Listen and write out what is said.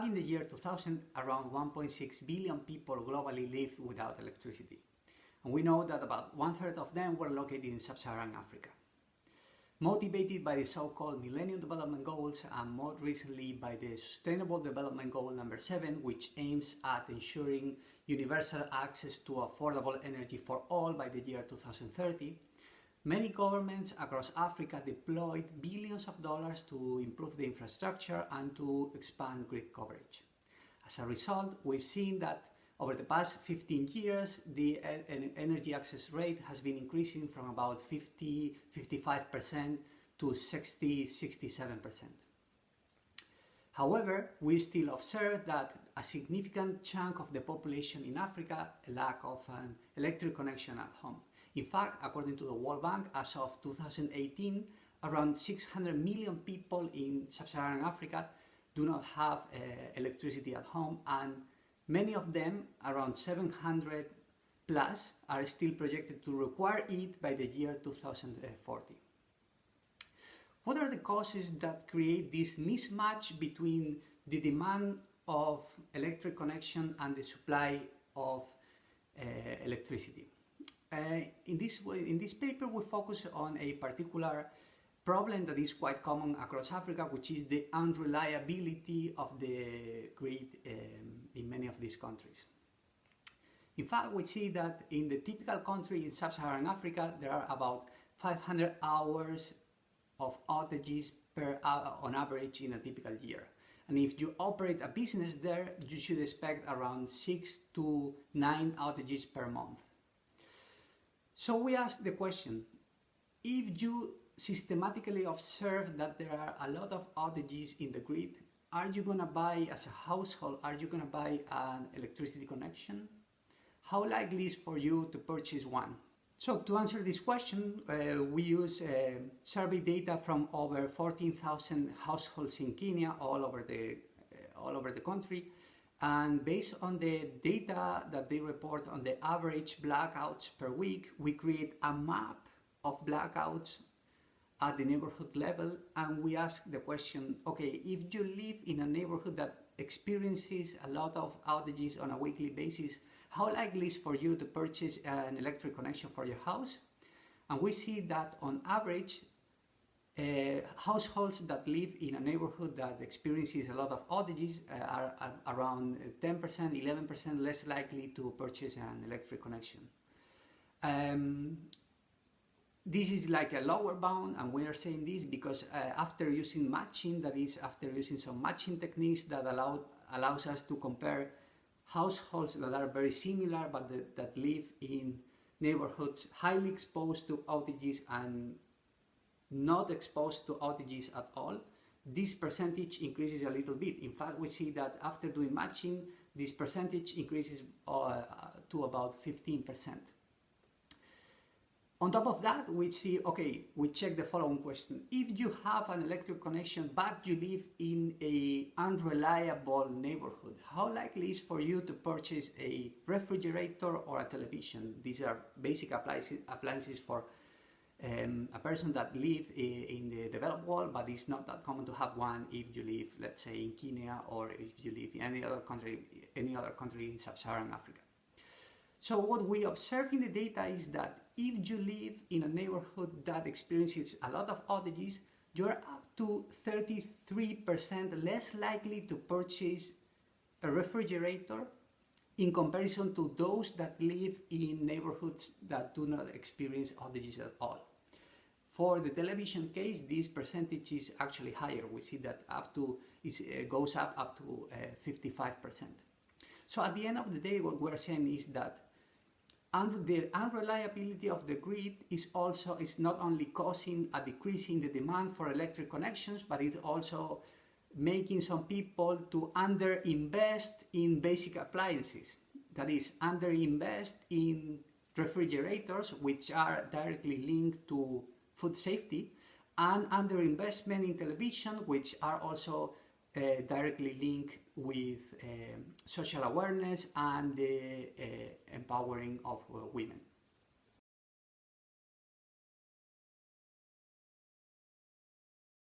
Back in the year 2000, around 1.6 billion people globally lived without electricity. And we know that about one-third of them were located in sub-Saharan Africa. Motivated by the so-called Millennium Development Goals and more recently by the Sustainable Development Goal number 7, which aims at ensuring universal access to affordable energy for all by the year 2030, many governments across Africa deployed billions of dollars to improve the infrastructure and to expand grid coverage. As a result, we've seen that over the past 15 years, the energy access rate has been increasing from about 50–55% to 60–67%. However, we still observe that a significant chunk of the population in Africa lack of an electric connection at home. In fact, according to the World Bank, as of 2018, around 600 million people in sub-Saharan Africa do not have electricity at home, and many of them, around 700 plus, are still projected to require it by the year 2040. What are the causes that create this mismatch between the demand of electric connection and the supply of electricity? In this paper, we focus on a particular problem that is quite common across Africa, which is the unreliability of the grid in many of these countries. In fact, we see that in the typical country in sub-Saharan Africa, there are about 500 hours of outages per hour on average in a typical year. And if you operate a business there, you should expect around 6 to 9 outages per month. So we ask the question, if you systematically observe that there are a lot of outages in the grid, are you going to buy, as a household, are you going to buy an electricity connection? How likely is for you to purchase one? So to answer this question, we use survey data from over 14,000 households in Kenya, all over the country. And based on the data that they report on the average blackouts per week, we create a map of blackouts at the neighborhood level, and we ask the question, okay, if you live in a neighborhood that experiences a lot of outages on a weekly basis, how likely is for you to purchase an electric connection for your house? And we see that on average, households that live in a neighborhood that experiences a lot of outages are around 10%, 11% less likely to purchase an electric connection. This is like a lower bound, and we are saying this because after using matching, that is, after using some matching techniques that allows us to compare households that are very similar but that live in neighborhoods highly exposed to outages and not exposed to outages at all, this percentage increases a little bit. In fact, we see that after doing matching, this percentage increases to about 15%. On top of that, we see, okay, we check the following question. If you have an electric connection but you live in an unreliable neighborhood, how likely is for you to purchase a refrigerator or a television? These are basic appliances for a person that lives in the developed world, but it's not that common to have one if you live, let's say, in Kenya, or if you live in any other country in sub-Saharan Africa. So what we observe in the data is that if you live in a neighborhood that experiences a lot of outages, you're up to 33% less likely to purchase a refrigerator in comparison to those that live in neighborhoods that do not experience outages at all. For the television case, this percentage is actually higher. We see that it goes up to 55%. So at the end of the day, what we're saying is that the unreliability of the grid is not only causing a decrease in the demand for electric connections, but it's also making some people to underinvest in basic appliances. That is, underinvest in refrigerators, which are directly linked to food safety, and underinvestment in television, which are also directly linked with social awareness and the empowering of women.